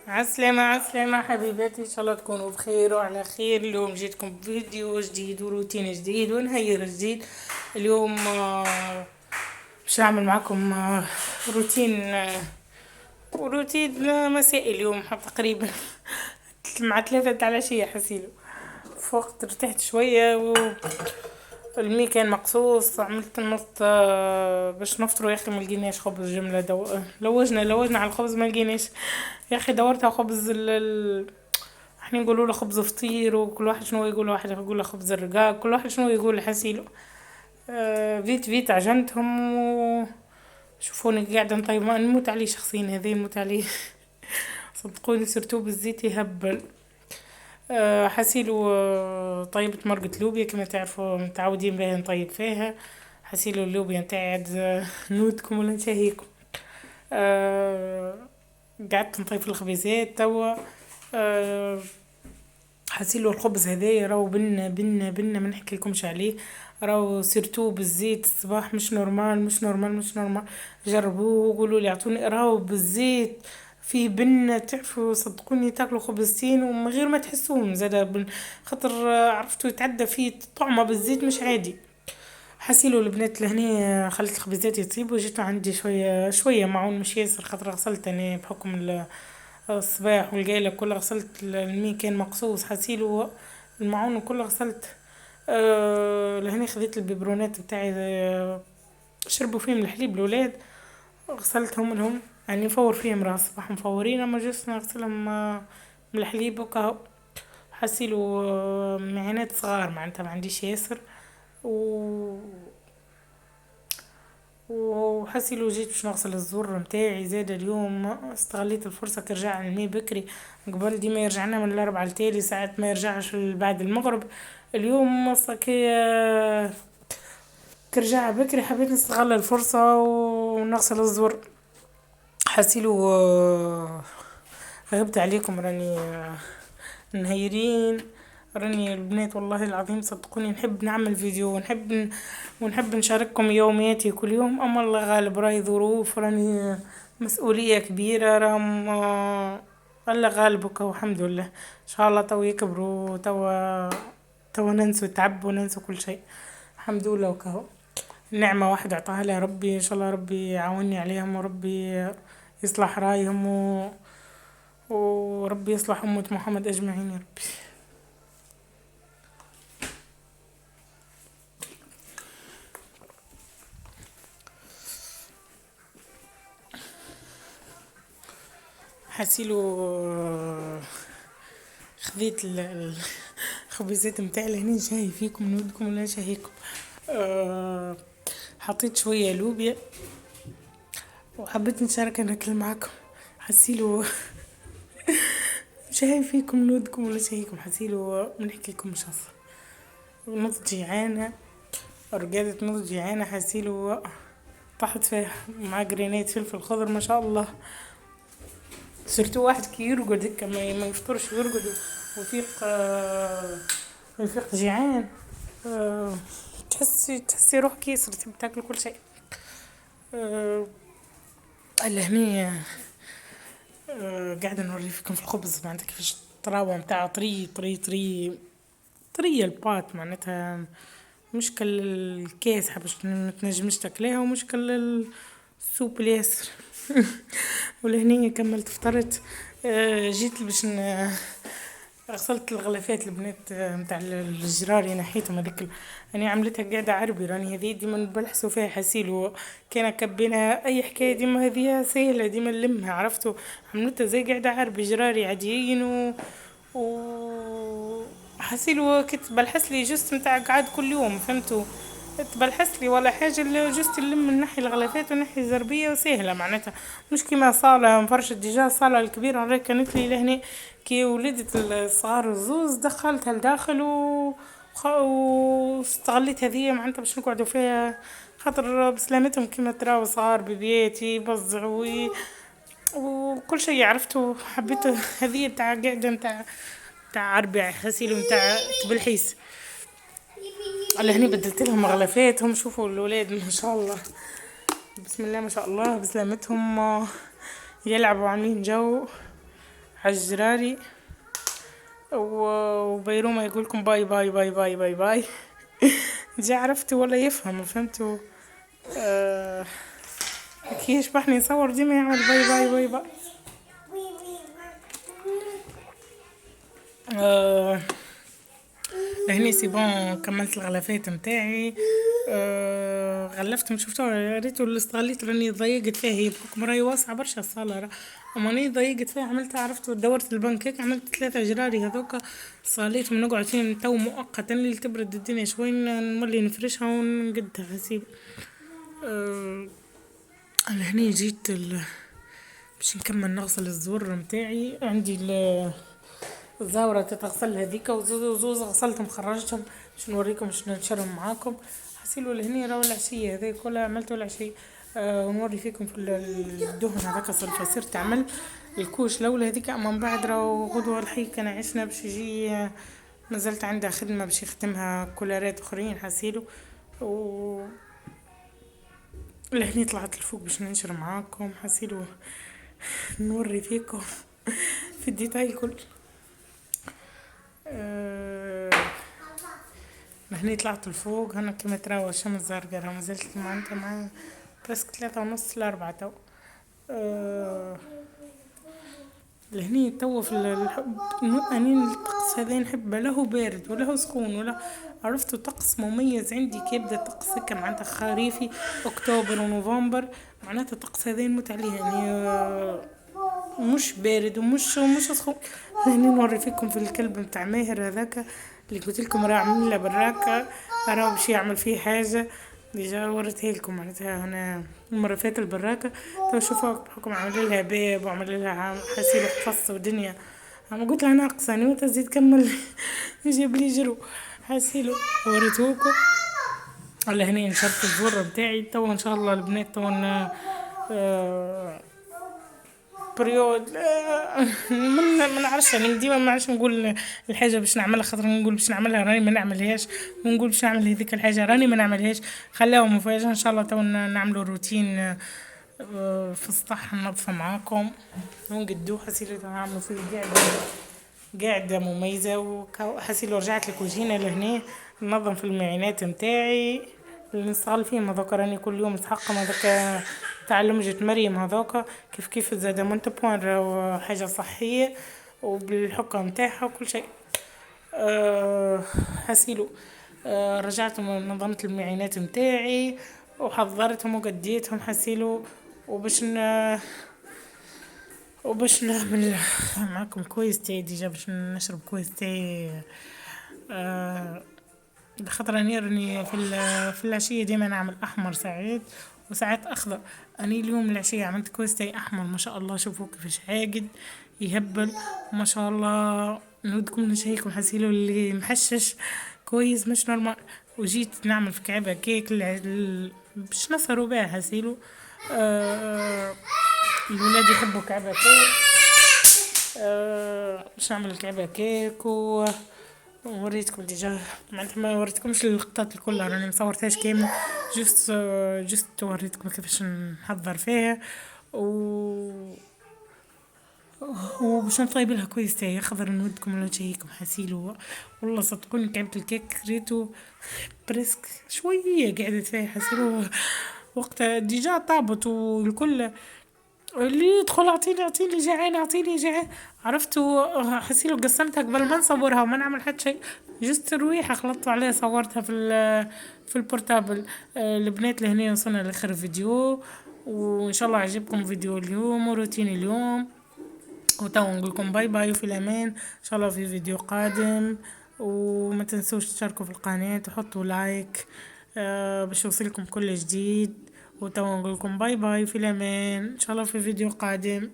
عسلامة عسلامة حبيباتي، ان شاء الله تكونوا بخير وعلى خير. اليوم جيتكم بفيديو جديد وروتين جديد ونهير جديد. اليوم باش نعمل معكم روتين مسائي. اليوم تقريبا مع 3 تاع العشية حسيلو. فوقت ارتحت شوية المي كان مقصوص، عملت النص باش نفطروا. يا اخي ما لقيناش خبز جمله لوجنا على الخبز ما لقيناش. يا اخي دورت على خبز احنا نقولوا له خبز فطير، وكل واحد شنو يقول، واحد يقول له خبز الرقاق، كل واحد شنو يقول حسيله. فيت عجنتهم شوفوني قاعدة نطيب، ما نموت عليه شخصيا، هذي نموت عليه. صدقوني سرتو بالزيت يهبل. حسيلو طيبت مرقة لوبيا كما تعرفوا متعودين بها نطيب فيها. حسيلو اللوبيا نتاعي عاد نودكم ولا نشهيكم. قعدت نطيب في الخبيزات توا. حسيلو الخبز هذايا راهو بنا ما نحكي لكمش عليه. راهو سيرتو بالزيت الصباح مش نورمال. جربوه وقولوا لي اعطوني، راهو بالزيت فيه بنة. تعرفوا صدقوني تاكلوا خبزتين ومن غير ما تحسوهم زاد خاطر عرفتوا يتعدى فيه طعمه بالزيت مش عادي. حسيلو البنات لهنا خلت الخبزات يطيبوا، جيتوا عندي شوية معون مش ياسر، خاطر غسلت انا بحكم الصباح والقايلة كل غسلت المي كان مقصوص. حسيلو المعون كله غسلت. لهنا خذيت البيبرونات بتاعي شربوا فيهم الحليب الولاد، غسلتهم لهم يعني نفور فيهم راه الصباح مفورين، اما جست نغسلهم من الحليب وكاهو. حسيلو معانات صغار معناتها ما عنديش ياسر. و وحسيلو جيت باش نغسل الزر متاعي زاد اليوم. استغليت الفرصة كرجع المي بكري، قبل ديما يرجعنا من الاربعة التالي، ساعات ما يرجعش بعد المغرب. اليوم صكي كرجع بكري، حبيت نستغل الفرصة ونغسل الزر. حسيلو غبت عليكم، راني نهيرين. راني البنات والله العظيم صدقوني نحب نعمل فيديو ونحب نشارككم يومياتي كل يوم، اما الله غالب راي ظروف، راني مسؤولية كبيرة راهم الله غالبك والحمد لله. ان شاء الله تو يكبروا، توا ننسوا التعب وننسوا كل شيء. الحمد لله وكهو نعمة واحدة عطاها لها ربي، ان شاء الله ربي يعاوني عليهم، وربي يصلح رايهم وربي يصلح أمة محمد أجمعين يا ربي. حسيلو خذيت الخبيزات متاعي لهنا شاهي فيكم نودكم ولا شاهيكم. حطيت شوية لوبيا وحبيت نشارك ناكل معاكم. حسيلو شاهي فيكم نودكم ولا شاهيكم. حسيلو منحكي لكم مش هصر نص جيعانة، رقادة نص جيعانة. حسيلو طاحت فيها مع جرينات فلفل خضر ما شاء الله. صرت واحد كي يرقد هكا ما يفطرش يرقد ويفيق جيعان. تحسي روحك ياسر تحب تاكل كل شيء. هني قاعدة نوري فيكم في الخبز معناتها كيفاش الطراوة متاعه طرية الباط معناتها مش كالكاس باش متنجمش تاكليها، ومش السوب الياسر. ولهنية كملت فطرت. جيت باش غسلت الغلافات البنات متاع الجراري نحيتهم هذيك يعني عملتها قاعدة عربي، راني هذه ديما نبلحسوا فيها. حسيلو كان كبينا اي حكاية ديما هذه سهلة ديما نلمها عرفتوا. عملتها زي قاعدة عربي جراري عاديين حسيلو كنت بلحسلي جست متاع قعد كل يوم فهمتوا. تبلحسلي ولا حاجة اللي جست نلم من ناحية الغلافات وناحية الزربية وسهلة معناتها، مش كيما صالة مفرشة ديجا. الصالة الكبيرة راهي كانت لي لهنا كي ولدت الصغار الزوز دخلتها لداخل واستغليت هذه معناتها باش نقعدوا فيها، خاطر بسلامتهم كيما تراو صغار بيبياتي يبزعوا وكل شيء عرفتوا. حبيت هذه تاع قاعدة تاع عربي حسيلو تاع تبلحيس. على هني بدلت لهم غلفاتهم. شوفوا الولاد ما شاء الله بسم الله ما شاء الله بسلامتهم يلعبوا عاملين جو. حجراري، وبيروما يقولكم باي باي باي باي باي باي. جا عرفتوا ولا يفهم فهمتوا. آه كي يشبحني يصور ديما يعمل باي باي باي باي. آه لهني سي بون كملت الغلفات متاعي. غلفتهم شفتوا ريتو اللي استغليت راني ضيقت فيها، هي بحكم راهي واسعة برشا الصالة اما اني ضيقت فيها عملتها عرفتوا دورت البنكيك عملت 3 جراري هذوكا صاليتهم نقعد فيهم تو مؤقتا اللي تبرد الدنيا شوي نولي نفرشها ونقدها غسيل. لهني جيت باش نكمل نغسل الزور متاعي، عندي الزاورة تتغسل هذيك وزوز غسلتهم خرجتهم باش نوريكم باش ننشرهم معاكم. حسيلو لهني راهو العشية هذي كلها عملته العشية. ونوري فيكم في الدهن هذاك صرت عمل الكوش الاولى هذيك، اما من بعد راهو غدوة الحي كان عشنا باش يجي نزلت عندها خدمة باش يخدمها كولارات اخرين حسيلو. و لهني طلعت الفوق باش ننشر معاكم حسيلو نوري فيكم في الديتاي الكل. هني طلعت الفوق هنا كما تراو الشمس زرقاء راه مازالت معناتها مع برسك 3:30 ل4 تو. لهني توا في الحب اني الطقس هذا نحب لا هو بارد ولا هو سخون ولا عرفتوا طقس مميز عندي كي يبدا الطقس هكا معناتها خريفي اكتوبر ونوفمبر معناتها الطقس هذا نموت عليه يعني مش بارد ومش سخون. هني نوري فيكم في الكلب متاع ماهر هذاك اللي قلت لكم راه عامل له براكه راه باش يعمل فيه حاجه ديجا وريتها لكم معناتها هنا المره فاتت البراكه. تو شوفوا بحكم عمل لها باب وعمل لها حسيل قص ودنيا اما قلت لها ناقصاني وتزيد كمل يجيب لي جرو حسيلو وريتوكم. على هنا نشرت الزور بتاعي تو ان شاء الله البنات تو بريود ما نعرفش يعني ديما ما نعرفش نقول الحاجه باش نعملها خاطر نقول باش نعملها راني ما نعملهاش ونقول باش نعمل هذيك الحاجه راني ما نعملهاش. خلاو مفاجاه ان شاء الله تو نعملوا روتين في السطح ننظفه معاكم ونقدوه حسيلو نعملوا فيه قاعده مميزه. وحسيلو رجعت الكوجينه لهنا ننظم في المعينات متاعي اللي نستغل فيهم هذوك راني كل يوم نتحقم هذاك تاع لمجة مريم هذوك كيف زاد مونت بوان راهو حاجة صحية وبالحكم متاعها وكل شيء. حسيلو رجعت نظمت المعينات متاعي وحضرتهم وقديتهم حسيلو وباش نعمل معاكم كويس تاي ديجا باش نشرب كويس تاي. بخاطر راني في العشية ديما نعمل احمر ساعات وساعات اخضر. اني اليوم العشية عملت كويس تاي احمر ما شاء الله شوفوا كيفاش عاقد يهبل ما شاء الله. نودكم نشهيكم حسيلو اللي محشش كويس مش نورمال. وجيت نعمل في كعبة كيك باش نسهروا بها حسيلو. الولاد يحبوا كعبة كيك باش نعمل الكعبة كيك وريتكم ديجا معناتها ما وريتكمش اللقطات الكل راني مصورتهاش كامل جست وريتكم كيفاش نحضر فيها وباش نطيب لها كويس تاعي خضر نودكم ولا نشيكم حسيلو. والله صدقوني كعبة الكيك ريتو بريسك شويه قعدت فيها حسيلو وقتها ديجا طابت والكل اللي يدخل اعطيني جعان عرفتوا حسيلو قسمتها قبل ما نصورها وما نعمل حتى شيء جست رويحه خلطت عليها صورتها في البورتابل. البنات لهنا وصلنا لاخر فيديو وان شاء الله عجبكم فيديو اليوم وروتين اليوم وتو نقولكم باي باي وفي الامان ان شاء الله في فيديو قادم. وما تنسوش تشاركوا في القناه وحطوا لايك باش يوصلكم كل جديد وتو نقولكم باي باي في الامان ان شاء الله في فيديو قادم.